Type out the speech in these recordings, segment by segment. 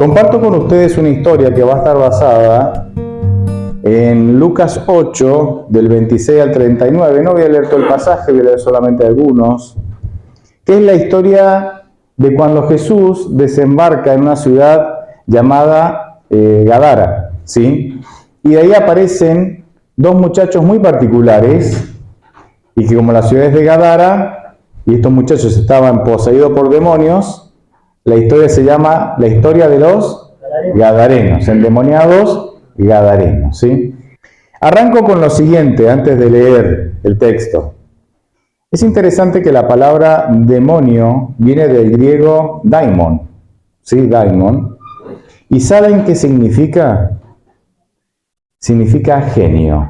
Comparto con ustedes una historia que va a estar basada en Lucas 8, del 26 al 39. No voy a leer todo el pasaje, voy a leer solamente algunos. Que es la historia de cuando Jesús desembarca en una ciudad llamada Gadara, ¿sí? Y de ahí aparecen dos muchachos muy particulares, y que como la ciudad es de Gadara, y estos muchachos estaban poseídos por demonios, la historia se llama la historia de los Gadarenos, endemoniados Gadarenos, ¿sí? Arranco con lo siguiente, antes de leer el texto. Es interesante que la palabra demonio viene del griego daimon, ¿sí? Daimon. ¿Y saben qué significa? Significa genio.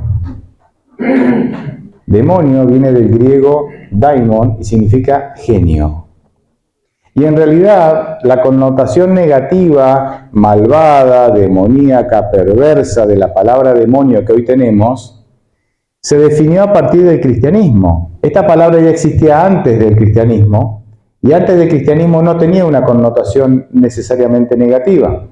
Demonio viene del griego daimon y significa genio. Y en realidad la connotación negativa, malvada, demoníaca, perversa de la palabra demonio que hoy tenemos, se definió a partir del cristianismo. Esta palabra ya existía antes del cristianismo, y antes del cristianismo no tenía una connotación necesariamente negativa.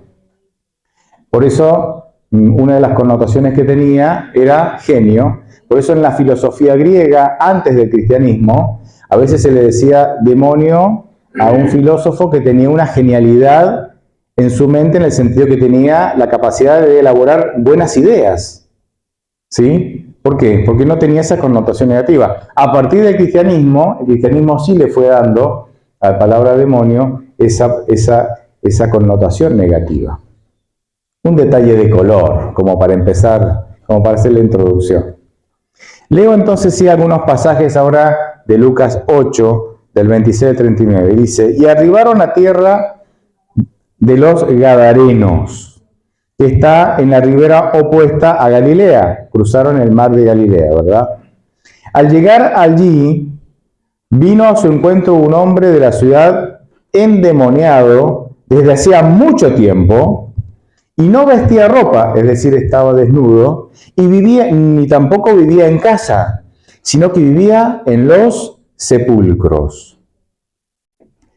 Por eso, una de las connotaciones que tenía era genio. Por eso en la filosofía griega, antes del cristianismo, a veces se le decía demonio a un filósofo que tenía una genialidad en su mente, en el sentido que tenía la capacidad de elaborar buenas ideas. ¿Sí? ¿Por qué? Porque no tenía esa connotación negativa. A partir del cristianismo, el cristianismo sí le fue dando a la palabra demonio esa connotación negativa. Un detalle de color, como para empezar, como para hacer la introducción. Leo entonces sí algunos pasajes ahora de Lucas 8, del 26 al 39. Dice, y arribaron a tierra de los Gadarenos, que está en la ribera opuesta a Galilea. Cruzaron el mar de Galilea, ¿verdad? Al llegar allí, vino a su encuentro un hombre de la ciudad endemoniado desde hacía mucho tiempo, y no vestía ropa, es decir, estaba desnudo, y ni tampoco vivía en casa, sino que vivía en los sepulcros.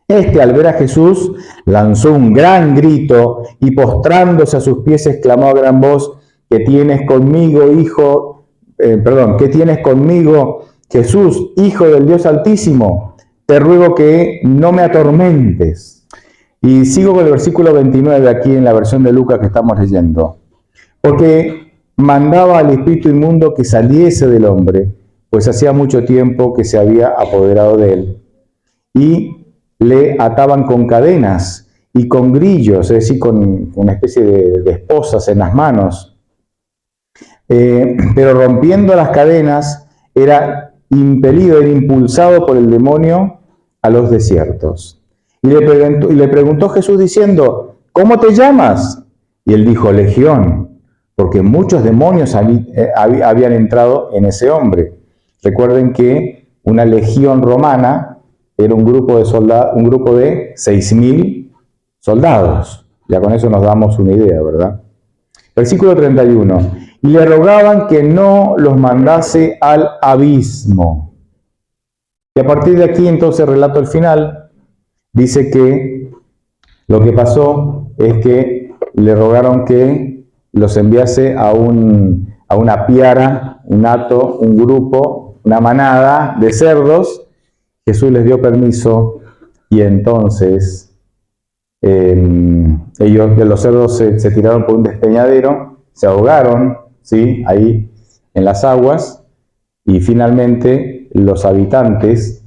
Al ver a Jesús, lanzó un gran grito y postrándose a sus pies exclamó a gran voz, ¿qué tienes conmigo, ¿qué tienes conmigo, Jesús, Hijo del Dios Altísimo? Te ruego que no me atormentes. Y sigo con el versículo 29 aquí en la versión de Lucas que estamos leyendo. Porque mandaba al espíritu inmundo que saliese del hombre, pues hacía mucho tiempo que se había apoderado de él. Y le ataban con cadenas y con grillos, es decir, con una especie de esposas en las manos. Pero rompiendo las cadenas, era impelido, era impulsado por el demonio a los desiertos. Y le preguntó Jesús diciendo, ¿cómo te llamas? Y él dijo, Legión, porque muchos demonios habían entrado en ese hombre. Recuerden que una legión romana era un grupo de 6.000 soldados. Ya con eso nos damos una idea, ¿verdad? Versículo 31. Y le rogaban que no los mandase al abismo. Y a partir de aquí entonces relato el final. Dice que lo que pasó es que le rogaron que los enviase a una piara, un hato, un grupo, una manada de cerdos. Jesús les dio permiso y entonces los cerdos se tiraron por un despeñadero, se ahogaron, ¿sí? Ahí en las aguas, y finalmente los habitantes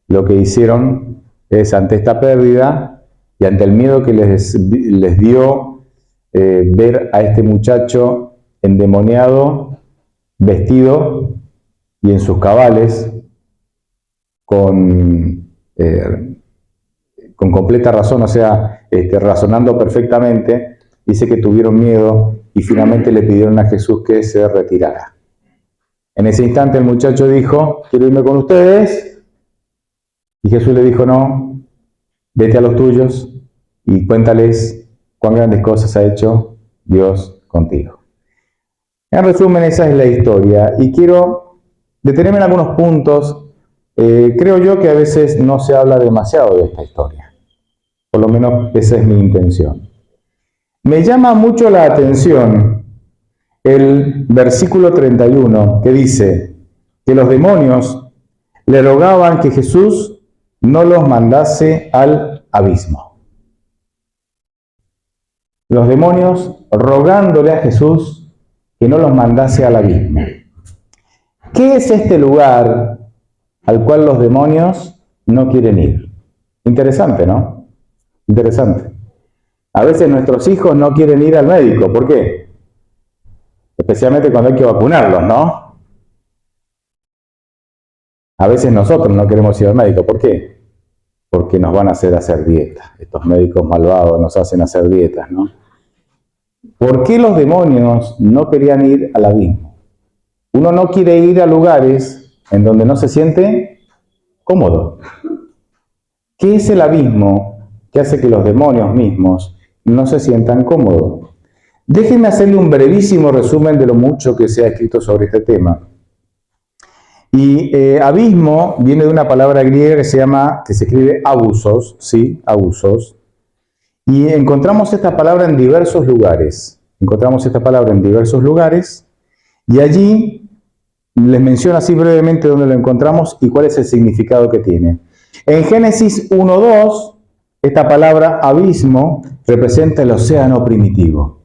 lo que hicieron es, ante esta pérdida y ante el miedo que les dio ver a este muchacho endemoniado, vestido y en sus cabales, con completa razón, o sea, razonando perfectamente, dice que tuvieron miedo y finalmente le pidieron a Jesús que se retirara. En ese instante el muchacho dijo, quiero irme con ustedes, y Jesús le dijo, no, vete a los tuyos y cuéntales cuán grandes cosas ha hecho Dios contigo. En resumen, esa es la historia, y quiero detenerme en algunos puntos. Creo yo que a veces no se habla demasiado de esta historia, por lo menos esa es mi intención. Me llama mucho la atención el versículo 31 que dice que los demonios le rogaban que Jesús no los mandase al abismo. Los demonios rogándole a Jesús que no los mandase al abismo. ¿Qué es este lugar al cual los demonios no quieren ir? Interesante, ¿no? Interesante. A veces nuestros hijos no quieren ir al médico. ¿Por qué? Especialmente cuando hay que vacunarlos, ¿no? A veces nosotros no queremos ir al médico. ¿Por qué? Porque nos van a hacer dietas. Estos médicos malvados nos hacen hacer dietas, ¿no? ¿Por qué los demonios no querían ir al abismo? Uno no quiere ir a lugares en donde no se siente cómodo. ¿Qué es el abismo que hace que los demonios mismos no se sientan cómodos? Déjenme hacerle un brevísimo resumen de lo mucho que se ha escrito sobre este tema. Y abismo viene de una palabra griega que se escribe abusos, ¿sí? Abusos. Y encontramos esta palabra en diversos lugares. Y allí les menciono así brevemente dónde lo encontramos y cuál es el significado que tiene. En Génesis 1:2, esta palabra abismo representa el océano primitivo.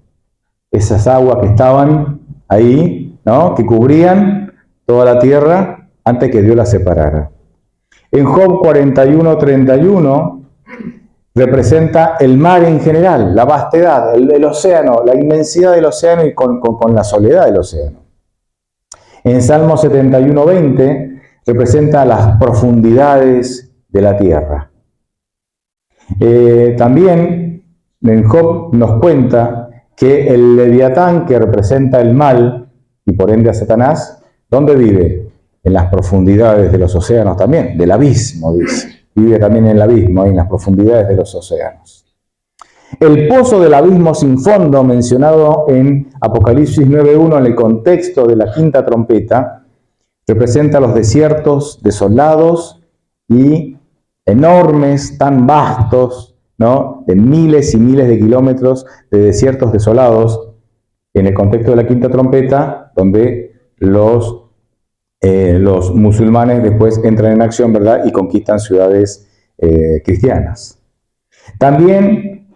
Esas aguas que estaban ahí, ¿no? Que cubrían toda la tierra antes que Dios la separara. En Job 41:31 representa el mar en general, la vastedad, el océano, la inmensidad del océano y con la soledad del océano. En Salmo 71:20 representa las profundidades de la tierra. También en Job nos cuenta que el Leviatán, que representa el mal, y por ende a Satanás, ¿dónde vive? En las profundidades de los océanos también, del abismo, dice. Vive también en el abismo, en las profundidades de los océanos. El pozo del abismo sin fondo, mencionado en Apocalipsis 9:1 en el contexto de la quinta trompeta, representa los desiertos desolados y enormes, tan vastos, ¿no? De miles y miles de kilómetros de desiertos desolados, en el contexto de la quinta trompeta, donde los musulmanes después entran en acción, ¿verdad? Y conquistan ciudades cristianas. También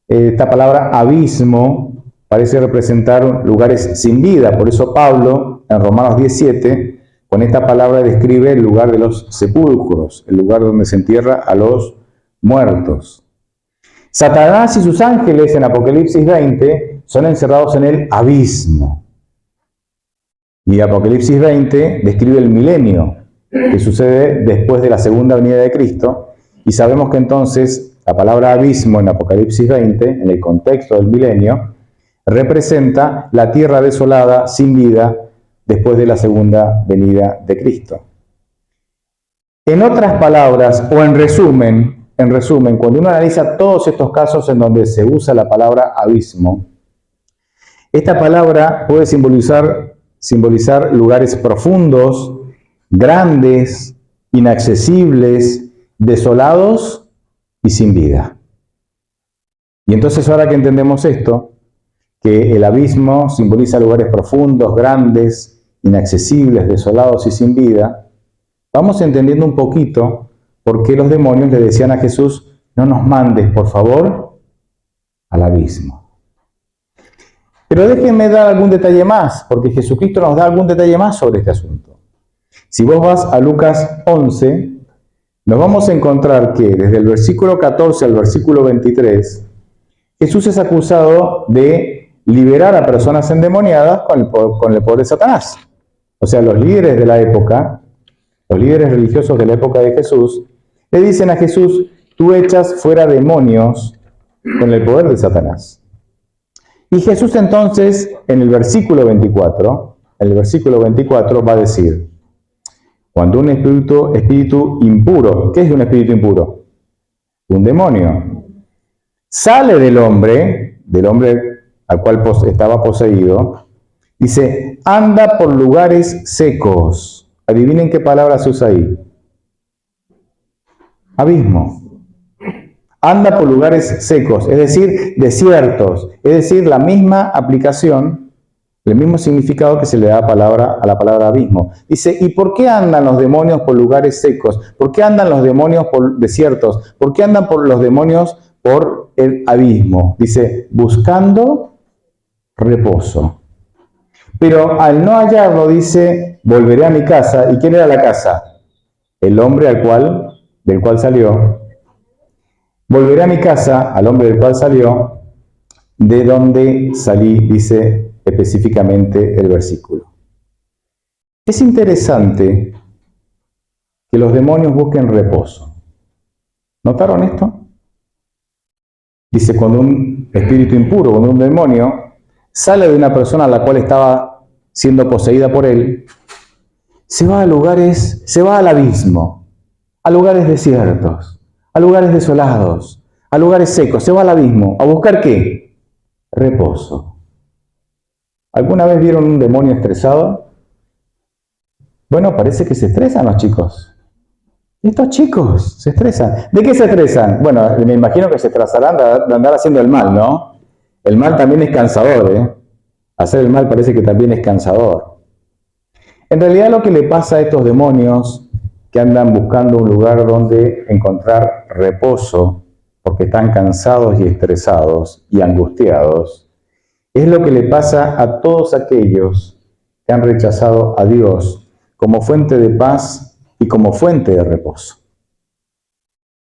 esta palabra abismo parece representar lugares sin vida. Por eso Pablo, en Romanos 17, con esta palabra describe el lugar de los sepulcros, el lugar donde se entierra a los muertos. Satanás y sus ángeles en Apocalipsis 20 son encerrados en el abismo. Y Apocalipsis 20 describe el milenio que sucede después de la segunda venida de Cristo. Y sabemos que entonces la palabra abismo en Apocalipsis 20, en el contexto del milenio, representa la tierra desolada, sin vida, después de la segunda venida de Cristo. En otras palabras, o en resumen, cuando uno analiza todos estos casos en donde se usa la palabra abismo, esta palabra puede simbolizar lugares profundos, grandes, inaccesibles, desolados y sin vida. Y entonces ahora que entendemos esto, que el abismo simboliza lugares profundos, grandes, inaccesibles, desolados y sin vida, vamos entendiendo un poquito por qué los demonios le decían a Jesús, no nos mandes, por favor, al abismo. Pero déjenme dar algún detalle más, porque Jesucristo nos da algún detalle más sobre este asunto. Si vos vas a Lucas 11, nos vamos a encontrar que desde el versículo 14 al versículo 23, Jesús es acusado de liberar a personas endemoniadas con el poder de Satanás. O sea, los líderes de la época, los líderes religiosos de la época de Jesús, le dicen a Jesús, tú echas fuera demonios con el poder de Satanás. Y Jesús entonces, en el versículo 24 va a decir, cuando un espíritu impuro, ¿qué es un espíritu impuro? Un demonio. Sale del hombre al cual estaba poseído, dice, anda por lugares secos. Adivinen qué palabra se usa ahí. Abismo. anda por lugares secos, es decir, desiertos, es decir, la misma aplicación, el mismo significado que se le da a la palabra abismo. Dice, ¿y por qué andan los demonios por lugares secos? ¿Por qué andan los demonios por desiertos? ¿Por qué andan por los demonios por el abismo? Dice, buscando reposo. Pero al no hallarlo, dice, volveré a mi casa. ¿Y quién era la casa? El hombre del cual salió. Volveré a mi casa, al hombre del cual salió, de donde salí, dice específicamente el versículo. Es interesante que los demonios busquen reposo. ¿Notaron esto? Dice, cuando un espíritu impuro, cuando un demonio sale de una persona a la cual estaba siendo poseída por él, se va a lugares, se va al abismo, a lugares desiertos, a lugares desolados, a lugares secos, se va al abismo. ¿A buscar qué? Reposo. ¿Alguna vez vieron un demonio estresado? Bueno, parece que se estresan los chicos. Estos chicos se estresan. ¿De qué se estresan? Bueno, me imagino que se estresarán de andar haciendo el mal, ¿no? El mal también es cansador, ¿eh? Hacer el mal parece que también es cansador. En realidad lo que le pasa a estos demonios que andan buscando un lugar donde encontrar reposo, porque están cansados y estresados y angustiados, es lo que le pasa a todos aquellos que han rechazado a Dios como fuente de paz y como fuente de reposo.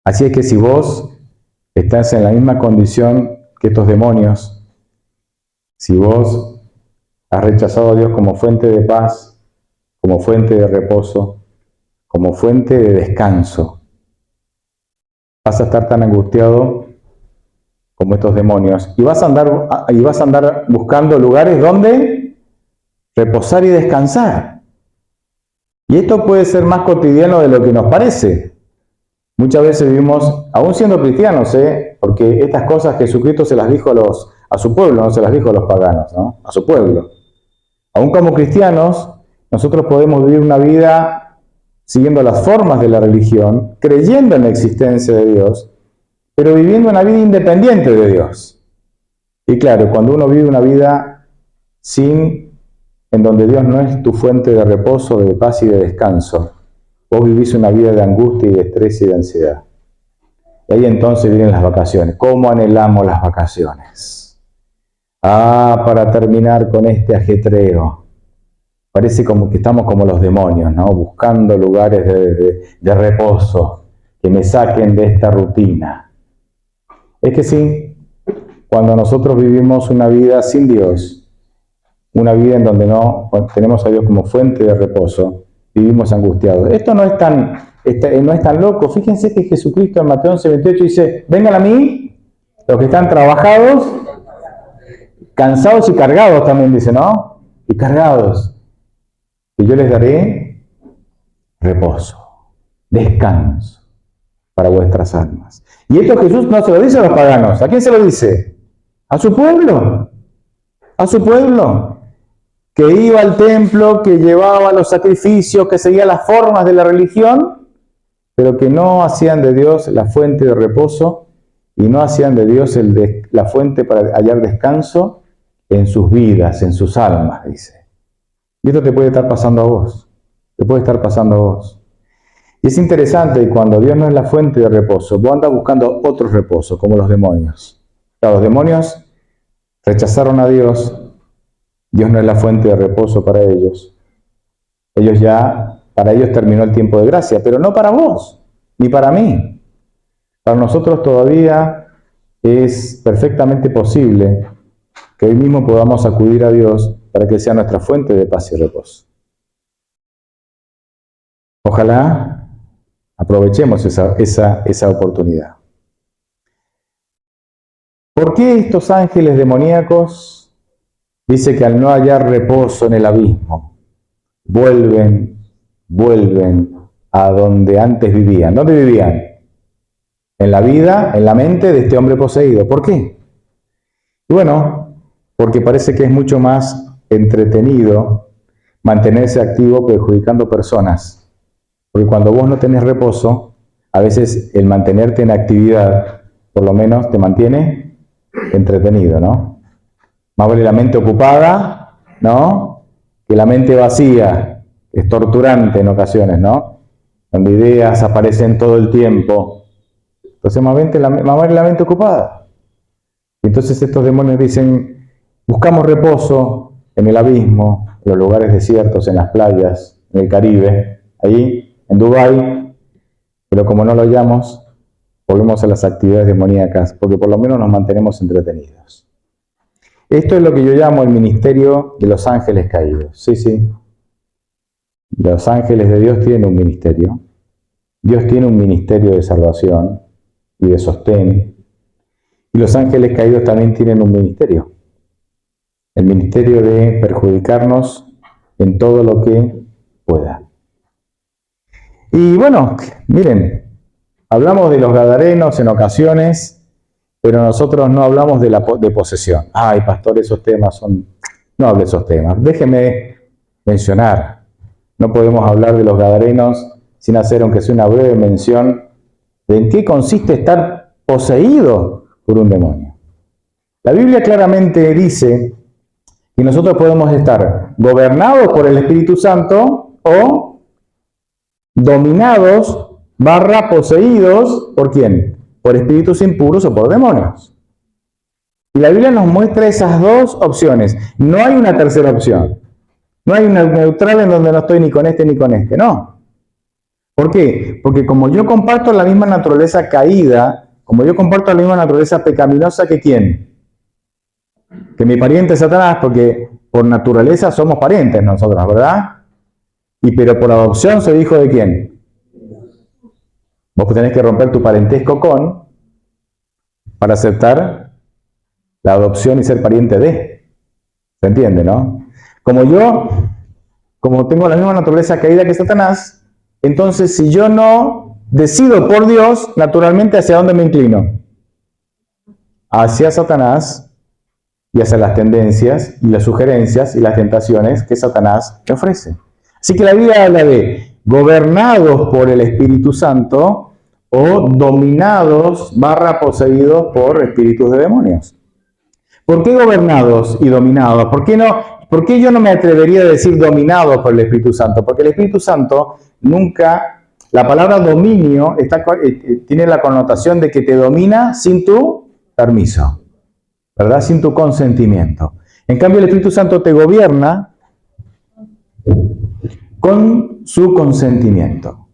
Así es que si vos estás en la misma condición que estos demonios, si vos has rechazado a Dios como fuente de paz, como fuente de reposo, como fuente de descanso, vas a estar tan angustiado como estos demonios y vas a andar buscando lugares donde reposar y descansar. Y esto puede ser más cotidiano de lo que nos parece. Muchas veces vivimos, aún siendo cristianos, porque estas cosas Jesucristo se las dijo a su pueblo, no se las dijo a los paganos, ¿no? A su pueblo. Aún como cristianos, nosotros podemos vivir una vida siguiendo las formas de la religión, creyendo en la existencia de Dios, pero viviendo una vida independiente de Dios. Y claro, cuando uno vive una vida en donde Dios no es tu fuente de reposo, de paz y de descanso, vos vivís una vida de angustia y de estrés y de ansiedad. Y ahí entonces vienen las vacaciones. ¿Cómo anhelamos las vacaciones? Para terminar con este ajetreo. Parece como que estamos como los demonios, ¿no? Buscando lugares de reposo, que me saquen de esta rutina. Es que sí, cuando nosotros vivimos una vida sin Dios, una vida en donde no tenemos a Dios como fuente de reposo, vivimos angustiados. Esto no es tan loco. Fíjense que Jesucristo en Mateo 11:28 dice, vengan a mí, los que están trabajados, cansados y cargados también dice, ¿no? Y cargados. Y yo les daré reposo, descanso para vuestras almas. Y esto Jesús no se lo dice a los paganos. ¿A quién se lo dice? A su pueblo. A su pueblo. Que iba al templo, que llevaba los sacrificios, que seguía las formas de la religión, pero que no hacían de Dios la fuente de reposo y no hacían de Dios la fuente para hallar descanso en sus vidas, en sus almas, dice. Y esto te puede estar pasando a vos. Te puede estar pasando a vos. Y es interesante, cuando Dios no es la fuente de reposo, vos andas buscando otros reposos, como los demonios. Claro, los demonios rechazaron a Dios. Dios no es la fuente de reposo para ellos. Para ellos terminó el tiempo de gracia, pero no para vos, ni para mí. Para nosotros todavía es perfectamente posible que hoy mismo podamos acudir a Dios para que sea nuestra fuente de paz y reposo. Ojalá aprovechemos esa oportunidad. ¿Por qué estos ángeles demoníacos dice que al no hallar reposo en el abismo, vuelven a donde antes vivían? ¿Dónde vivían? En la vida, en la mente de este hombre poseído. ¿Por qué? Y bueno, porque parece que es mucho más entretenido mantenerse activo perjudicando personas. Porque cuando vos no tenés reposo, a veces el mantenerte en actividad por lo menos te mantiene entretenido, ¿no? Más vale la mente ocupada, ¿no?, que la mente vacía. Es torturante en ocasiones, ¿no? Donde ideas aparecen todo el tiempo. Entonces, más vale la mente ocupada. Entonces estos demonios dicen, buscamos reposo en el abismo, en los lugares desiertos, en las playas, en el Caribe, ahí, en Dubái, pero como no lo hallamos, volvemos a las actividades demoníacas, porque por lo menos nos mantenemos entretenidos. Esto es lo que yo llamo el ministerio de los ángeles caídos. Sí, sí. Los ángeles de Dios tienen un ministerio. Dios tiene un ministerio de salvación y de sostén. Y los ángeles caídos también tienen un ministerio. El ministerio de perjudicarnos en todo lo que pueda. Y bueno, miren, hablamos de los gadarenos en ocasiones, pero nosotros no hablamos de posesión. Ay, pastor, esos temas son... No hable de esos temas. Déjeme mencionar. No podemos hablar de los gadarenos sin hacer, aunque sea una breve mención, de en qué consiste estar poseído por un demonio. La Biblia claramente dice que nosotros podemos estar gobernados por el Espíritu Santo o dominados / poseídos, ¿por quién? Por espíritus impuros o por demonios. Y la Biblia nos muestra esas dos opciones. No hay una tercera opción. No hay una neutral en donde no estoy ni con este ni con este, no. ¿Por qué? Porque como yo comparto la misma naturaleza caída, como yo comparto la misma naturaleza pecaminosa que ¿quién? Que mi pariente Satanás, porque por naturaleza somos parientes nosotros, ¿verdad? Pero por adopción soy hijo de ¿quién? Vos tenés que romper tu parentesco con para aceptar la adopción y ser pariente de. ¿Se entiende, no? Como tengo la misma naturaleza caída que Satanás, entonces si yo no decido por Dios, naturalmente ¿hacia dónde me inclino? Hacia Satanás y hacia las tendencias y las sugerencias y las tentaciones que Satanás me ofrece. Así que la Biblia habla de gobernados por el Espíritu Santo o dominados / poseídos por espíritus de demonios. ¿Por qué gobernados y dominados? ¿Por qué yo no me atrevería a decir dominados por el Espíritu Santo? Porque el Espíritu Santo nunca, la palabra dominio tiene la connotación de que te domina sin tu permiso, ¿verdad? Sin tu consentimiento. En cambio, el Espíritu Santo te gobierna con su consentimiento.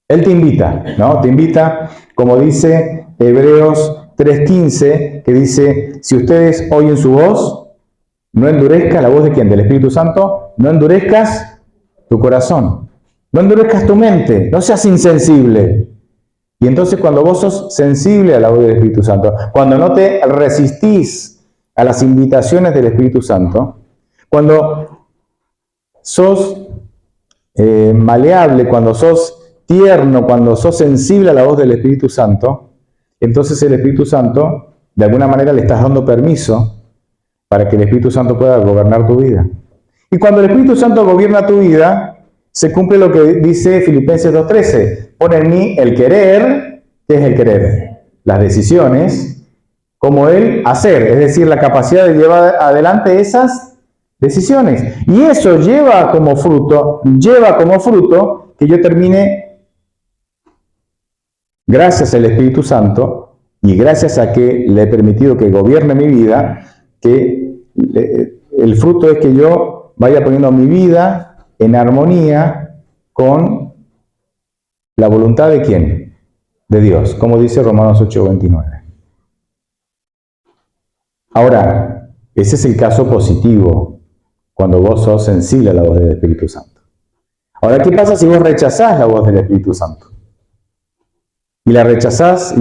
Él te invita, ¿no? Te invita, como dice Hebreos 3:15, que dice, si ustedes oyen su voz, no endurezcas la voz de ¿quién? Del Espíritu Santo, no endurezcas tu corazón, no endurezcas tu mente, no seas insensible. Y entonces cuando vos sos sensible a la voz del Espíritu Santo, cuando no te resistís a las invitaciones del Espíritu Santo, cuando sos maleable, cuando sos tierno, cuando sos sensible a la voz del Espíritu Santo, entonces el Espíritu Santo, de alguna manera le estás dando permiso para que el Espíritu Santo pueda gobernar tu vida. Y cuando el Espíritu Santo gobierna tu vida, se cumple lo que dice Filipenses 2:13. Pone en mí el querer. ¿Qué es el querer? Las decisiones, como el hacer, es decir, la capacidad de llevar adelante esas decisiones. Y eso lleva como fruto que yo termine, gracias al Espíritu Santo y gracias a que le he permitido que gobierne mi vida, que el fruto es que yo vaya poniendo mi vida en armonía con la voluntad de ¿quién? De Dios, como dice Romanos 8:29. Ahora, ese es el caso positivo, cuando vos sos sensible a la voz del Espíritu Santo. Ahora, ¿qué pasa si vos rechazás la voz del Espíritu Santo? Y la rechazás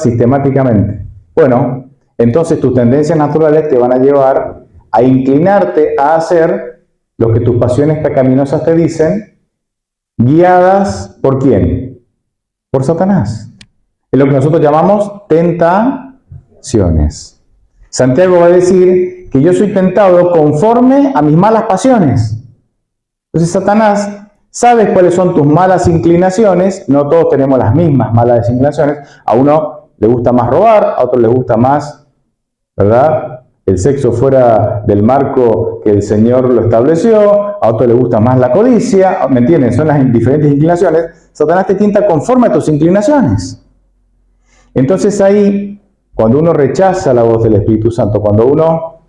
sistemáticamente. Bueno, entonces tus tendencias naturales te van a llevar a inclinarte a hacer lo que tus pasiones pecaminosas te dicen, guiadas ¿por quién? Por Satanás. Es lo que nosotros llamamos tentaciones. Santiago va a decir que yo soy tentado conforme a mis malas pasiones. Entonces Satanás sabes cuáles son tus malas inclinaciones, no todos tenemos las mismas malas inclinaciones, a uno le gusta más robar, a otros les gusta más, ¿verdad?, el sexo fuera del marco que el Señor lo estableció, a otros les gusta más la codicia, ¿me entienden? Son las diferentes inclinaciones. Satanás te tienta conforme a tus inclinaciones. Entonces ahí, cuando uno rechaza la voz del Espíritu Santo, cuando uno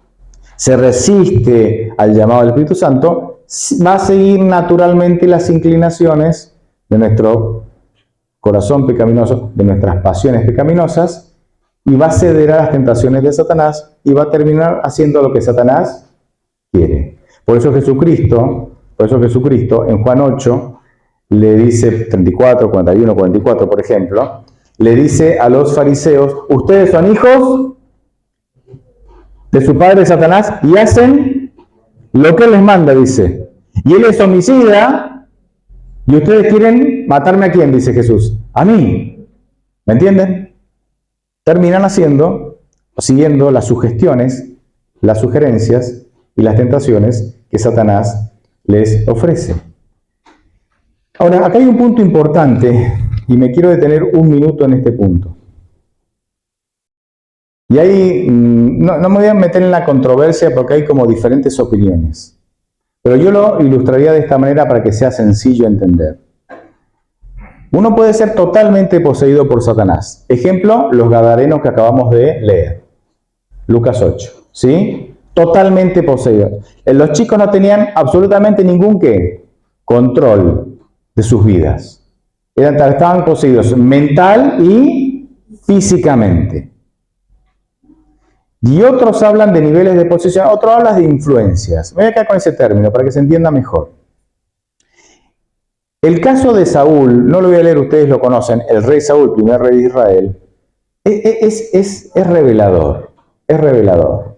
se resiste al llamado del Espíritu Santo, va a seguir naturalmente las inclinaciones de nuestro corazón pecaminoso, de nuestras pasiones pecaminosas, y va a ceder a las tentaciones de Satanás y va a terminar haciendo lo que Satanás quiere. Por eso Jesucristo en Juan 8 le dice, 34, 41, 44 por ejemplo, le dice a los fariseos: ustedes son hijos de su padre Satanás y hacen lo que él les manda, dice. Y él es homicida y ustedes quieren matarme. ¿A quién?, dice Jesús. A mí. ¿Me entienden? Terminan siguiendo las sugestiones, las sugerencias y las tentaciones que Satanás les ofrece. Ahora, acá hay un punto importante y me quiero detener un minuto en este punto. Y ahí no me voy a meter en la controversia porque hay como diferentes opiniones. Pero yo lo ilustraría de esta manera para que sea sencillo entender. Uno puede ser totalmente poseído por Satanás. Ejemplo, los gadarenos que acabamos de leer. Lucas 8, ¿sí? Totalmente poseídos. Los chicos no tenían absolutamente ningún control de sus vidas. Estaban poseídos mental y físicamente. Y otros hablan de niveles de posesión, otros hablan de influencias. Me voy a quedar con ese término para que se entienda mejor. El caso de Saúl, no lo voy a leer, ustedes lo conocen, el rey Saúl, primer rey de Israel, es revelador, es revelador.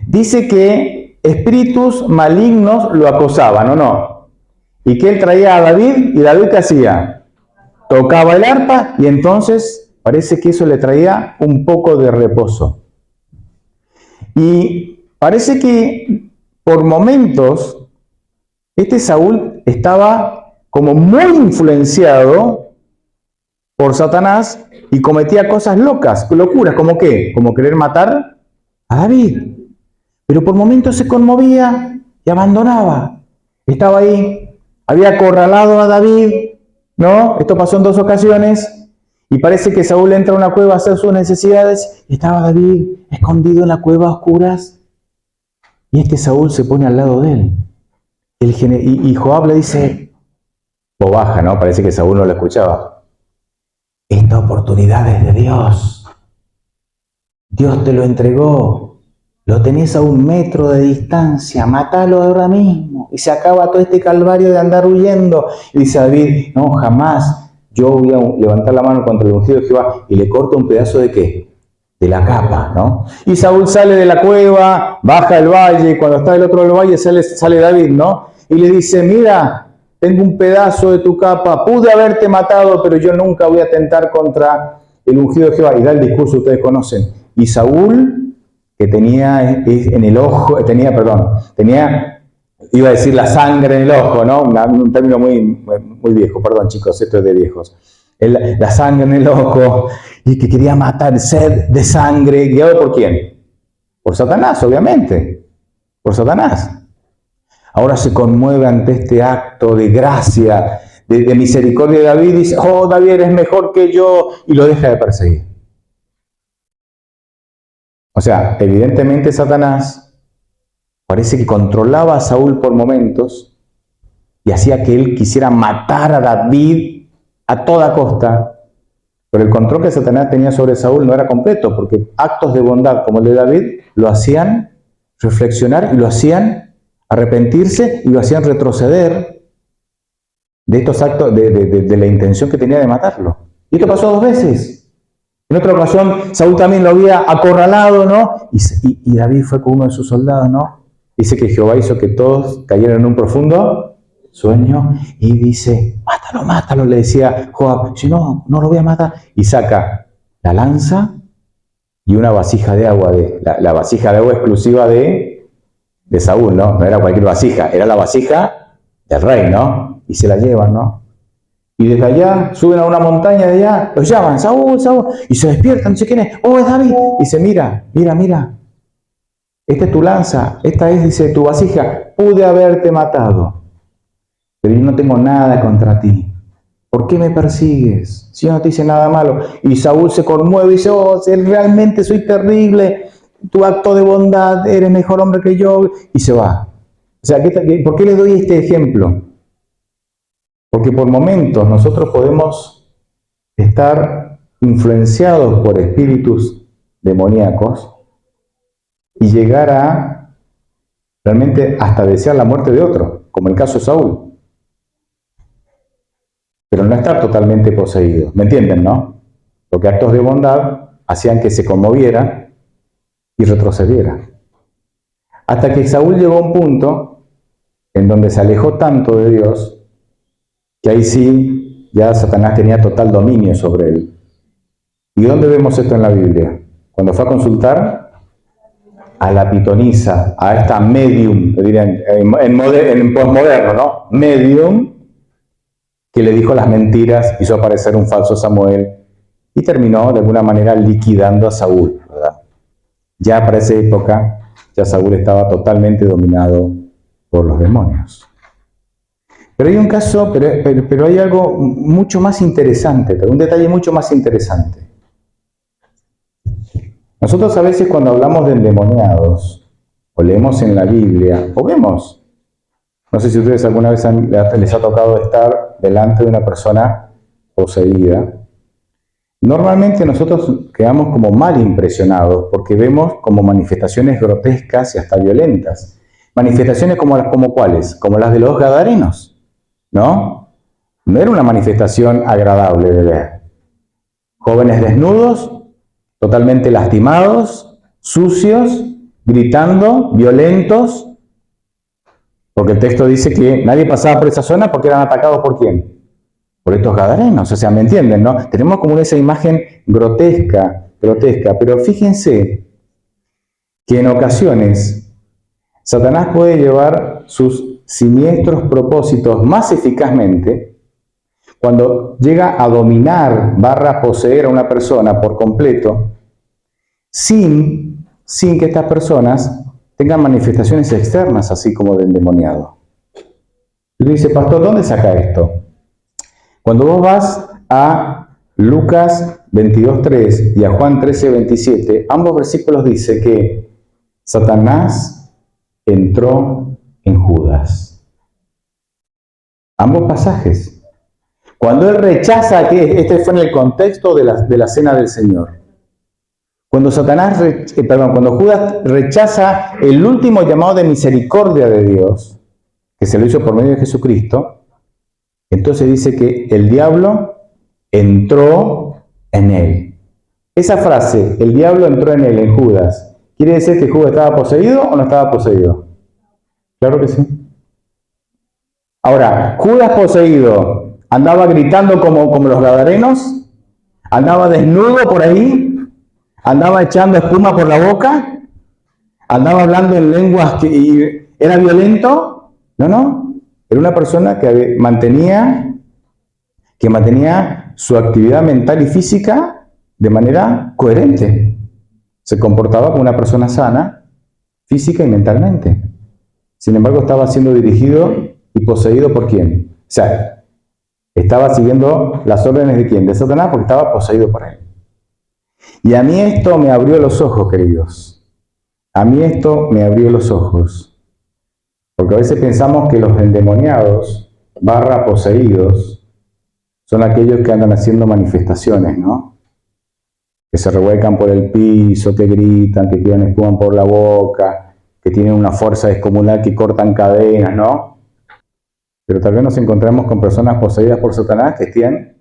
Dice que espíritus malignos lo acosaban, ¿o no? Y que él traía a David, y David, ¿qué hacía? Tocaba el arpa, y entonces parece que eso le traía un poco de reposo. Y parece que por momentos este Saúl estaba como muy influenciado por Satanás y cometía cosas locuras, ¿como qué? Como querer matar a David. Pero por momentos se conmovía y abandonaba. Estaba ahí, había acorralado a David, ¿no? Esto pasó en 2 ocasiones y parece que Saúl entra a una cueva a hacer sus necesidades y estaba David escondido en la cueva a oscuras y este Saúl se pone al lado de él. Y Joab le dice, o baja, ¿no? Parece que Saúl no lo escuchaba. Esta oportunidad es de Dios. Dios te lo entregó. Lo tenés a 1 metro de distancia. Mátalo ahora mismo. Y se acaba todo este calvario de andar huyendo. Y dice David, no, jamás. Yo voy a levantar la mano contra el ungido de Jehová. Y le corta un pedazo de ¿qué? De la capa, ¿no? Y Saúl sale de la cueva, baja el valle. Cuando está del otro lado del valle sale David, ¿no? Y le dice, mira, tengo un pedazo de tu capa, pude haberte matado, pero yo nunca voy a atentar contra el ungido de Jehová. Y da el discurso, ustedes conocen. Y Saúl, que tenía en el ojo, iba a decir la sangre en el ojo, ¿no? Un término muy viejo, perdón chicos, esto es de viejos. La sangre en el ojo, y que quería matar, sed de sangre, ¿guiado por quién? Por Satanás, obviamente, por Satanás. Ahora se conmueve ante este acto de gracia, de misericordia de David, y dice, oh, David, eres mejor que yo, y lo deja de perseguir. O sea, evidentemente Satanás parece que controlaba a Saúl por momentos y hacía que él quisiera matar a David a toda costa, pero el control que Satanás tenía sobre Saúl no era completo, porque actos de bondad como el de David lo hacían reflexionar y lo hacían arrepentirse y lo hacían retroceder de estos actos, de la intención que tenía de matarlo. Y esto pasó 2 veces. En otra ocasión, Saúl también lo había acorralado, ¿no? Y David fue con uno de sus soldados, ¿no? Dice que Jehová hizo que todos cayeran en un profundo sueño y dice, mátalo, le decía Joab, si no lo voy a matar. Y saca la lanza y una vasija de agua, la vasija de agua exclusiva de Saúl, ¿no? No era cualquier vasija, era la vasija del rey, ¿no? Y se la llevan, ¿no? Y desde allá suben a una montaña de allá, los llaman, Saúl, Saúl, y se despiertan, no sé quién es, oh, es David. Y dice, mira, mira, mira, esta es tu lanza, esta es, dice, tu vasija, pude haberte matado, pero yo no tengo nada contra ti. ¿Por qué me persigues? Si yo no te hice nada malo. Y Saúl se conmueve y dice, oh, realmente soy terrible, tu acto de bondad, eres mejor hombre que yo, y se va. O sea, ¿por qué les doy este ejemplo? Porque por momentos nosotros podemos estar influenciados por espíritus demoníacos y llegar a realmente hasta desear la muerte de otro, como el caso de Saúl. Pero no estar totalmente poseído. ¿Me entienden, no? Porque actos de bondad hacían que se conmoviera y retrocediera. Hasta que Saúl llegó a un punto en donde se alejó tanto de Dios que ahí sí ya Satanás tenía total dominio sobre él. ¿Y dónde vemos esto en la Biblia? Cuando fue a consultar a la pitonisa, a esta medium, dirían en posmoderno, ¿no? Medium, que le dijo las mentiras, hizo aparecer un falso Samuel y terminó de alguna manera liquidando a Saúl, ¿verdad? Ya para esa época, ya Saúl estaba totalmente dominado por los demonios. Pero hay un caso, pero hay algo mucho más interesante, un detalle mucho más interesante. Nosotros a veces cuando hablamos de endemoniados, o leemos en la Biblia, o vemos, no sé si ustedes alguna vez les ha tocado estar delante de una persona poseída. Normalmente nosotros quedamos como mal impresionados porque vemos como manifestaciones grotescas y hasta violentas. Manifestaciones como ¿cuáles? Como las de los gadarenos, ¿no? No era una manifestación agradable de ver. Jóvenes desnudos, totalmente lastimados, sucios, gritando, violentos, porque el texto dice que nadie pasaba por esa zona porque eran atacados ¿por quién? Por estos gadarenos, o sea, ¿me entienden, no? Tenemos como esa imagen grotesca, pero fíjense que en ocasiones Satanás puede llevar sus siniestros propósitos más eficazmente cuando llega a dominar, poseer a una persona por completo, sin que estas personas tengan manifestaciones externas, así como de endemoniado. Y dice, pastor, ¿dónde saca esto? Cuando vos vas a Lucas 22:3 y a Juan 13:27, ambos versículos dice que Satanás entró en Judas. Ambos pasajes. Cuando él rechaza, que este fue en el contexto de la cena del Señor. Cuando cuando Judas rechaza el último llamado de misericordia de Dios, que se lo hizo por medio de Jesucristo, entonces dice que el diablo entró en él. Esa frase, el diablo entró en él, en Judas, ¿quiere decir que Judas estaba poseído o no estaba poseído? Claro que sí. Ahora, Judas poseído, ¿andaba gritando como los gadarenos? ¿Andaba desnudo por ahí? ¿Andaba echando espuma por la boca? ¿Andaba hablando en lenguas que era violento? No. Era una persona que mantenía su actividad mental y física de manera coherente. Se comportaba como una persona sana, física y mentalmente. Sin embargo, estaba siendo dirigido y poseído ¿por quién? O sea, estaba siguiendo las órdenes ¿de quién? De Satanás, porque estaba poseído por él. Y a mí esto me abrió los ojos, queridos. A mí esto me abrió los ojos. Porque a veces pensamos que los endemoniados, poseídos, son aquellos que andan haciendo manifestaciones, ¿no? Que se revuelcan por el piso, que gritan, que tiran espuma por la boca, que tienen una fuerza descomunal, que cortan cadenas, ¿no? Pero tal vez nos encontramos con personas poseídas por Satanás que estén,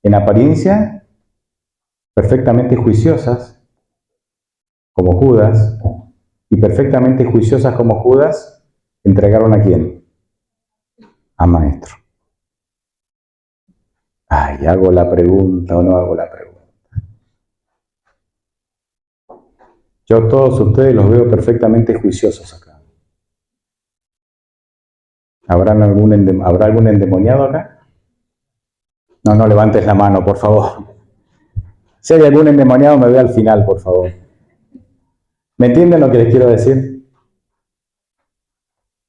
en apariencia, perfectamente juiciosas, como Judas, y perfectamente juiciosas como Judas, entregaron ¿a quién? A Maestro. Ay, ¿hago la pregunta o no hago la pregunta? Yo a todos ustedes los veo perfectamente juiciosos acá. ¿Habrá algún endemoniado acá? No, no levantes la mano, por favor. Si hay algún endemoniado, me ve al final, por favor. ¿Me entienden lo que les quiero decir?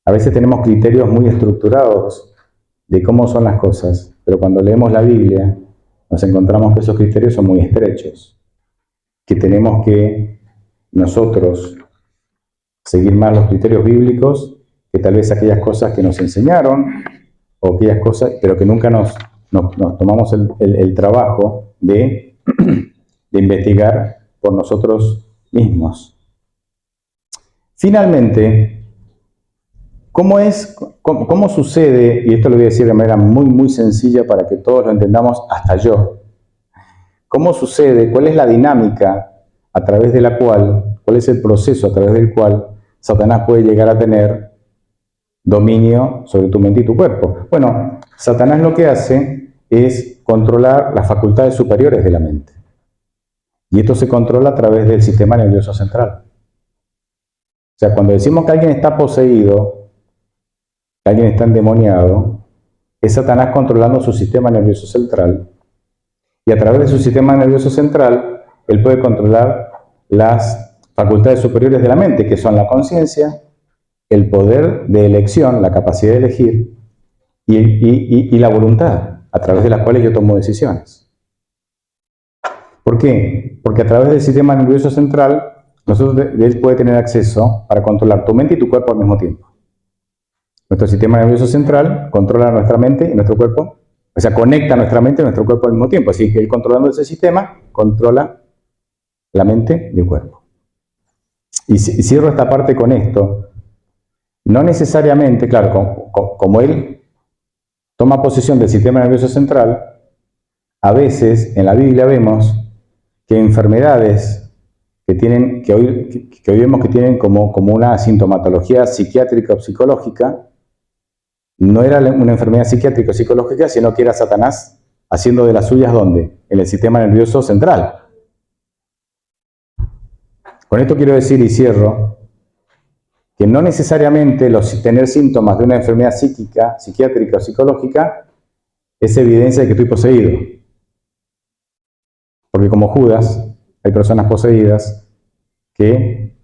A veces tenemos criterios muy estructurados de cómo son las cosas, pero cuando leemos la Biblia nos encontramos que esos criterios son muy estrechos, que tenemos que nosotros seguir más los criterios bíblicos que tal vez aquellas cosas que nos enseñaron o aquellas cosas, pero que nunca nos tomamos el trabajo de investigar por nosotros mismos. Finalmente, ¿cómo sucede? Y esto lo voy a decir de manera muy sencilla para que todos lo entendamos, hasta yo. ¿Cómo sucede? ¿Cuál es la dinámica a través de la cual, cuál es el proceso a través del cual Satanás puede llegar a tener dominio sobre tu mente y tu cuerpo? Bueno, Satanás lo que hace es controlar las facultades superiores de la mente. Y esto se controla a través del sistema nervioso central. O sea, cuando decimos que alguien está poseído, que alguien está endemoniado, es Satanás controlando su sistema nervioso central. Y a través de su sistema nervioso central, él puede controlar las facultades superiores de la mente, que son la conciencia, el poder de elección, la capacidad de elegir, y la voluntad, a través de las cuales yo tomo decisiones. ¿Por qué? Porque a través del sistema nervioso central, él puede tener acceso para controlar tu mente y tu cuerpo al mismo tiempo. Nuestro sistema nervioso central controla nuestra mente y nuestro cuerpo, o sea, conecta nuestra mente y nuestro cuerpo al mismo tiempo. Así que él, controlando ese sistema, controla la mente y el cuerpo. Y cierro esta parte con esto. No necesariamente, claro, como él toma posesión del sistema nervioso central, a veces en la Biblia vemos que enfermedades que hoy vemos que tienen como una sintomatología psiquiátrica o psicológica, no era una enfermedad psiquiátrica o psicológica, sino que era Satanás haciendo de las suyas, ¿dónde? En el sistema nervioso central. Con esto quiero decir, y cierro, que no necesariamente tener síntomas de una enfermedad psíquica, psiquiátrica o psicológica es evidencia de que estoy poseído. Porque como Judas, hay personas poseídas que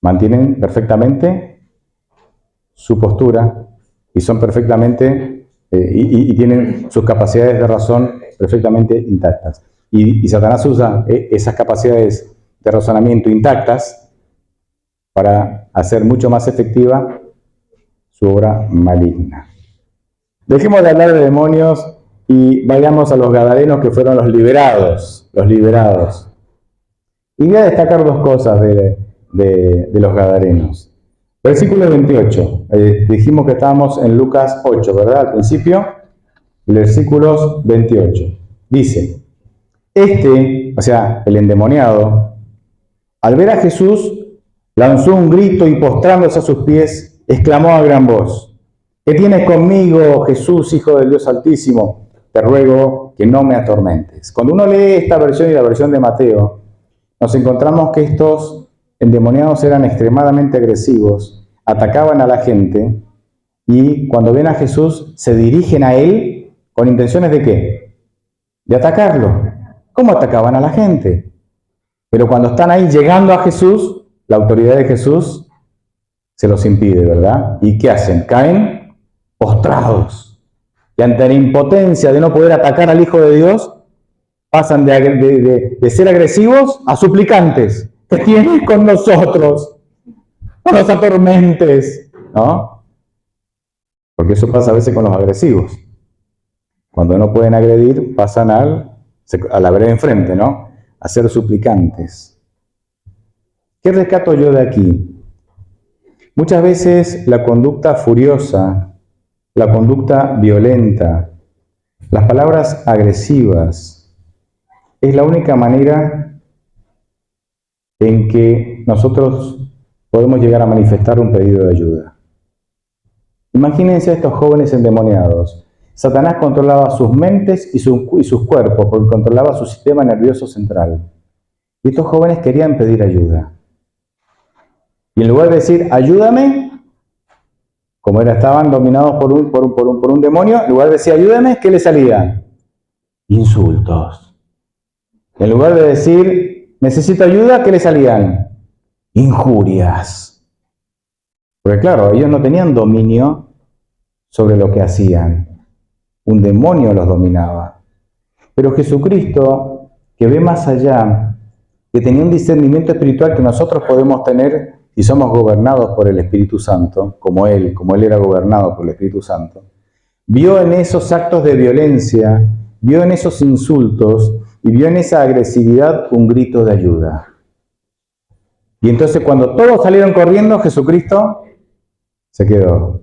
mantienen perfectamente su postura y son perfectamente, y tienen sus capacidades de razón perfectamente intactas. Y Satanás usa esas capacidades de razonamiento intactas para hacer mucho más efectiva su obra maligna. Dejemos de hablar de demonios y vayamos a los gadarenos, que fueron los liberados. Y voy a destacar dos cosas de los gadarenos. Versículo 28. Dijimos que estábamos en Lucas 8, ¿verdad? Al principio, versículos 28. Dice, o sea, el endemoniado, al ver a Jesús, lanzó un grito y postrándose a sus pies, exclamó a gran voz, ¿qué tienes conmigo, Jesús, Hijo del Dios Altísimo? Te ruego que no me atormentes. Cuando uno lee esta versión y la versión de Mateo, nos encontramos que estos endemoniados eran extremadamente agresivos, atacaban a la gente y cuando ven a Jesús se dirigen a él con intenciones ¿de qué? De atacarlo. ¿Cómo atacaban a la gente? Pero cuando están ahí llegando a Jesús, la autoridad de Jesús se los impide, ¿verdad? ¿Y qué hacen? Caen postrados. Y ante la impotencia de no poder atacar al Hijo de Dios, pasan de ser agresivos a suplicantes. ¿Qué tienes con nosotros? No nos atormentes, ¿no? Porque eso pasa a veces con los agresivos. Cuando no pueden agredir, pasan a la vereda enfrente, ¿no? A ser suplicantes. ¿Qué rescato yo de aquí? Muchas veces la conducta furiosa, la conducta violenta, las palabras agresivas, es la única manera en que nosotros podemos llegar a manifestar un pedido de ayuda. Imagínense a estos jóvenes endemoniados. Satanás controlaba sus mentes y sus cuerpos, porque controlaba su sistema nervioso central. Y estos jóvenes querían pedir ayuda. Y en lugar de decir, ayúdame, como estaban dominados por un demonio, en lugar de decir, ayúdame, ¿qué les salía? insultos. En lugar de decir, necesito ayuda, ¿qué le salían? Injurias. Porque claro, ellos no tenían dominio sobre lo que hacían. Un demonio los dominaba. Pero Jesucristo, que ve más allá, que tenía un discernimiento espiritual que nosotros podemos tener si somos gobernados por el Espíritu Santo, como Él era gobernado por el Espíritu Santo, vio en esos actos de violencia, vio en esos insultos y vio en esa agresividad un grito de ayuda. Y entonces cuando todos salieron corriendo, Jesucristo se quedó.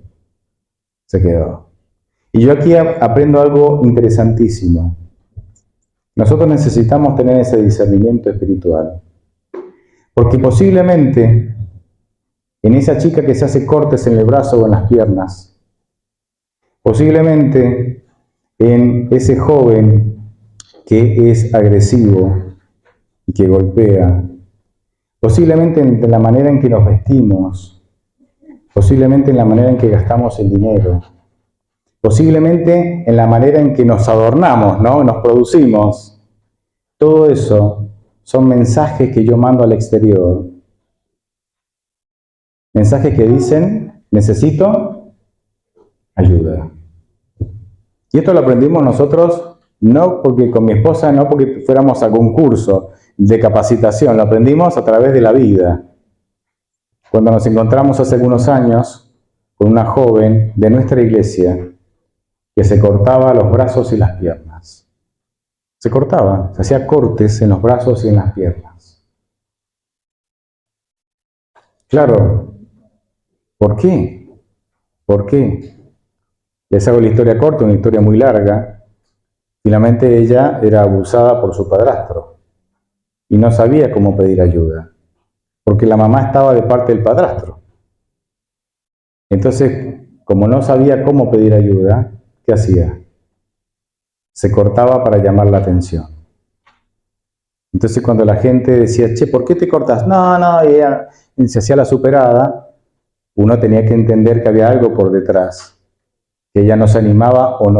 Y yo aquí aprendo algo interesantísimo. Nosotros necesitamos tener ese discernimiento espiritual. Porque posiblemente en esa chica que se hace cortes en el brazo o en las piernas, posiblemente en ese joven que es agresivo y que golpea, posiblemente en la manera en que nos vestimos, posiblemente en la manera en que gastamos el dinero, posiblemente en la manera en que nos adornamos, ¿no? Nos producimos. Todo eso son mensajes que yo mando al exterior. Mensajes que dicen, necesito ayuda. Y esto lo aprendimos nosotros, no porque con mi esposa, no porque fuéramos a concurso de capacitación, lo aprendimos a través de la vida. Cuando nos encontramos hace algunos años con una joven de nuestra iglesia que se cortaba los brazos y las piernas. Se cortaba, se hacía cortes en los brazos y en las piernas. Claro, ¿por qué? ¿Por qué? Les hago la historia corta, una historia muy larga. Finalmente ella era abusada por su padrastro y no sabía cómo pedir ayuda, porque la mamá estaba de parte del padrastro. Entonces, como no sabía cómo pedir ayuda, ¿qué hacía? Se cortaba para llamar la atención. Entonces cuando la gente decía, che, ¿por qué te cortas? No, y ella se hacía la superada, uno tenía que entender que había algo por detrás, que ella no se animaba o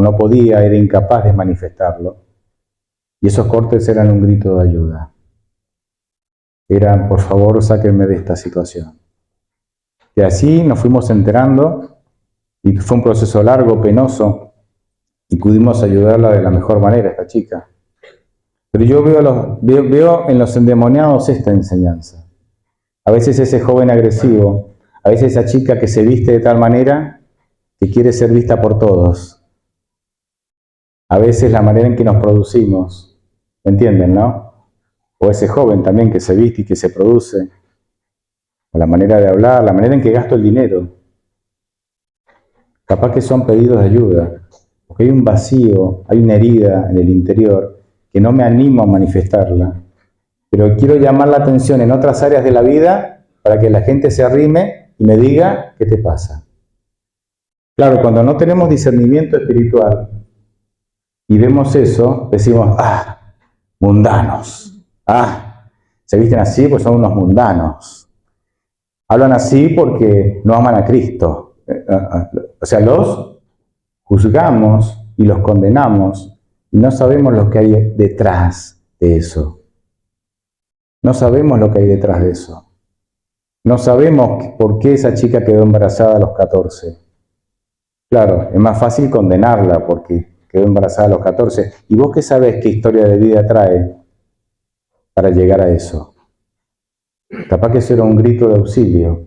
no podía, era incapaz de manifestarlo. Y esos cortes eran un grito de ayuda. Eran, por favor, sáquenme de esta situación. Y así nos fuimos enterando, y fue un proceso largo, penoso, y pudimos ayudarla de la mejor manera, esta chica. Pero yo veo en los endemoniados esta enseñanza. A veces ese joven agresivo, a veces esa chica que se viste de tal manera que quiere ser vista por todos. A veces la manera en que nos producimos, ¿me entienden, no? O ese joven también que se viste y que se produce, o la manera de hablar, la manera en que gasto el dinero. Capaz que son pedidos de ayuda. Porque hay un vacío, hay una herida en el interior que no me animo a manifestarla, pero quiero llamar la atención en otras áreas de la vida para que la gente se arrime y me diga, ¿qué te pasa? Claro, cuando no tenemos discernimiento espiritual y vemos eso, decimos, mundanos, se visten así pues son unos mundanos, hablan así porque no aman a Cristo, o sea, los juzgamos y los condenamos y no sabemos lo que hay detrás de eso. No sabemos lo que hay detrás de eso. No sabemos por qué esa chica quedó embarazada a los 14. Claro, es más fácil condenarla porque quedó embarazada a los 14. ¿Y vos qué sabés qué historia de vida trae para llegar a eso? Capaz que eso era un grito de auxilio.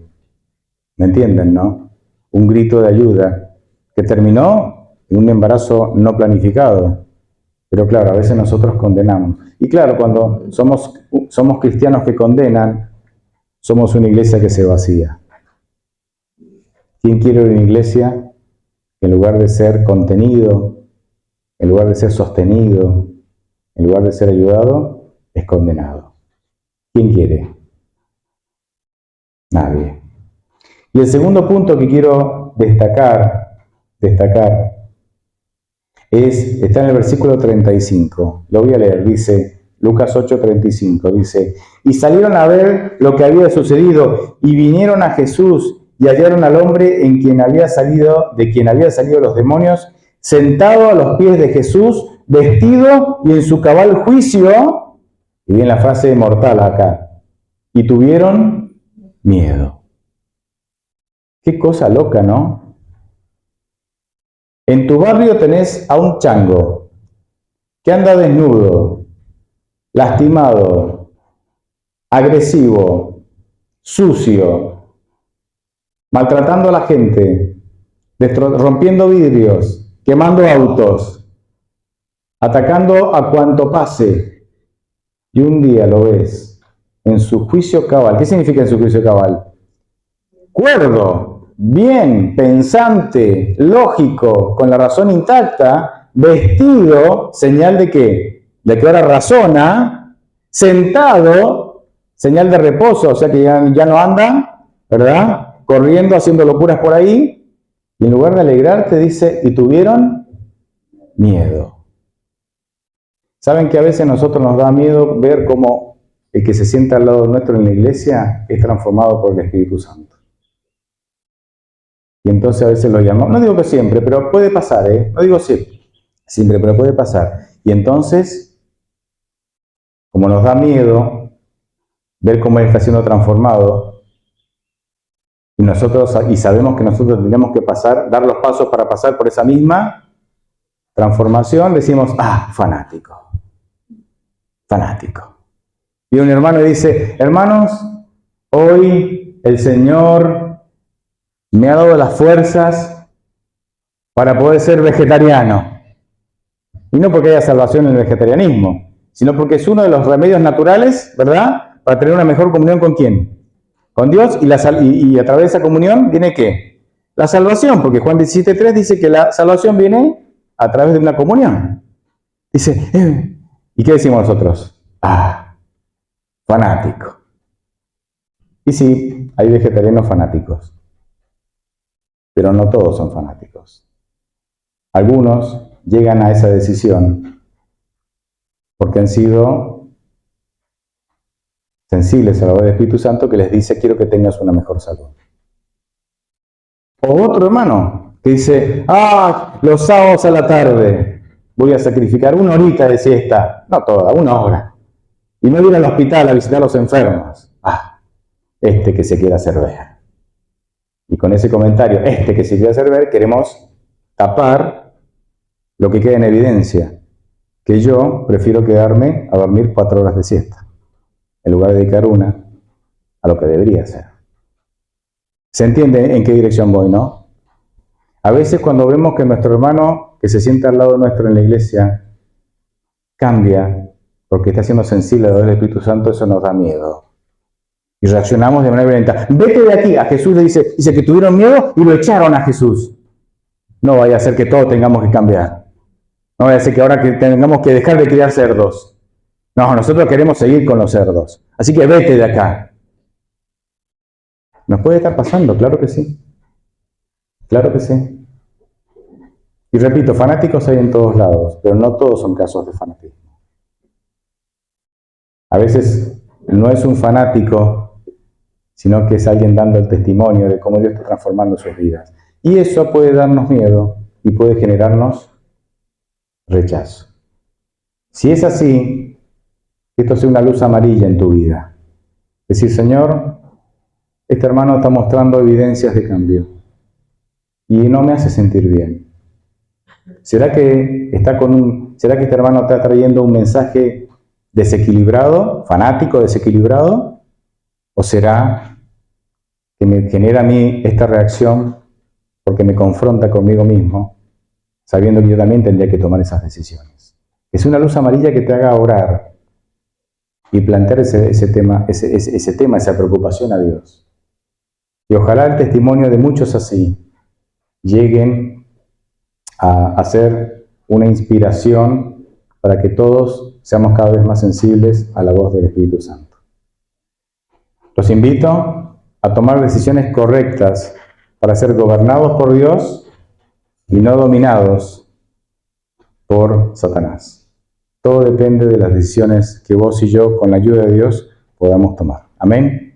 ¿Me entienden, no? Un grito de ayuda que terminó en un embarazo no planificado. Pero claro, a veces nosotros condenamos. Y claro, cuando somos cristianos que condenan, somos una iglesia que se vacía. ¿Quién quiere una iglesia que en lugar de ser contenido, en lugar de ser sostenido, en lugar de ser ayudado, es condenado? ¿Quién quiere? Nadie. Y el segundo punto que quiero destacar está en el versículo 35. Lo voy a leer, dice Lucas 8:35, dice, y salieron a ver lo que había sucedido y vinieron a Jesús y hallaron al hombre de quien habían salido los demonios, sentado a los pies de Jesús, vestido y en su cabal juicio, y viene la frase mortal acá, y tuvieron miedo. Qué cosa loca, ¿no? En tu barrio tenés a un chango que anda desnudo, lastimado, agresivo, sucio, maltratando a la gente, rompiendo vidrios, quemando autos, atacando a cuanto pase. Y un día lo ves en su juicio cabal. ¿Qué significa en su juicio cabal? Cuerdo, bien, pensante, lógico, con la razón intacta, vestido, señal de qué? De que ahora razona, sentado, señal de reposo, o sea que ya no anda, ¿verdad? Corriendo, haciendo locuras por ahí, y en lugar de alegrarte dice, y tuvieron miedo. ¿Saben que a veces a nosotros nos da miedo ver cómo el que se sienta al lado nuestro en la iglesia es transformado por el Espíritu Santo? Y entonces a veces lo llamamos, no digo que siempre, pero puede pasar, no digo siempre, pero puede pasar. Y entonces, como nos da miedo ver cómo él está siendo transformado, y sabemos que nosotros tenemos que dar los pasos para pasar por esa misma transformación, decimos, fanático. Y un hermano dice, hermanos, hoy el Señor me ha dado las fuerzas para poder ser vegetariano. Y no porque haya salvación en el vegetarianismo, sino porque es uno de los remedios naturales, ¿verdad? Para tener una mejor comunión ¿con quién? Con Dios, y a través de esa comunión viene ¿qué? La salvación, porque Juan 17:3 dice que la salvación viene a través de una comunión. Dice, ¿y qué decimos nosotros? Fanático. Y sí, hay vegetarianos fanáticos, pero no todos son fanáticos. Algunos llegan a esa decisión porque han sido sensibles a la voz del Espíritu Santo que les dice, quiero que tengas una mejor salud. O otro hermano que dice, los sábados a la tarde voy a sacrificar 1 horita de siesta, no toda, 1 hora, y no ir al hospital a visitar a los enfermos. Este que se quiere hacer ver. Y con ese comentario, este que se quiere hacer ver, queremos tapar lo que queda en evidencia, que yo prefiero quedarme a dormir 4 horas de siesta, en lugar de dedicar 1 a lo que debería hacer. ¿Se entiende en qué dirección voy, no? A veces cuando vemos que nuestro hermano que se sienta al lado nuestro en la iglesia cambia porque está siendo sensible a la voz del Espíritu Santo, eso nos da miedo. Y reaccionamos de manera violenta. Vete de aquí. A Jesús le dice que tuvieron miedo y lo echaron a Jesús. No vaya a ser que todos tengamos que cambiar. No vaya a ser que ahora que tengamos que dejar de criar cerdos. No, nosotros queremos seguir con los cerdos. Así que vete de acá. ¿Nos puede estar pasando? Claro que sí. Claro que sí. Y repito, fanáticos hay en todos lados, pero no todos son casos de fanatismo. A veces no es un fanático, sino que es alguien dando el testimonio de cómo Dios está transformando sus vidas. Y eso puede darnos miedo y puede generarnos rechazo. Si es así, esto sea una luz amarilla en tu vida. Decir, Señor, este hermano está mostrando evidencias de cambio y no me hace sentir bien. ¿Será que este hermano está trayendo un mensaje desequilibrado, fanático, desequilibrado? ¿O será que me genera a mí esta reacción porque me confronta conmigo mismo, sabiendo que yo también tendría que tomar esas decisiones? Es una luz amarilla que te haga orar y plantear ese tema, esa preocupación a Dios. Y ojalá el testimonio de muchos así lleguen a ser una inspiración para que todos seamos cada vez más sensibles a la voz del Espíritu Santo. Los invito a tomar decisiones correctas para ser gobernados por Dios y no dominados por Satanás. Todo depende de las decisiones que vos y yo, con la ayuda de Dios, podamos tomar. Amén.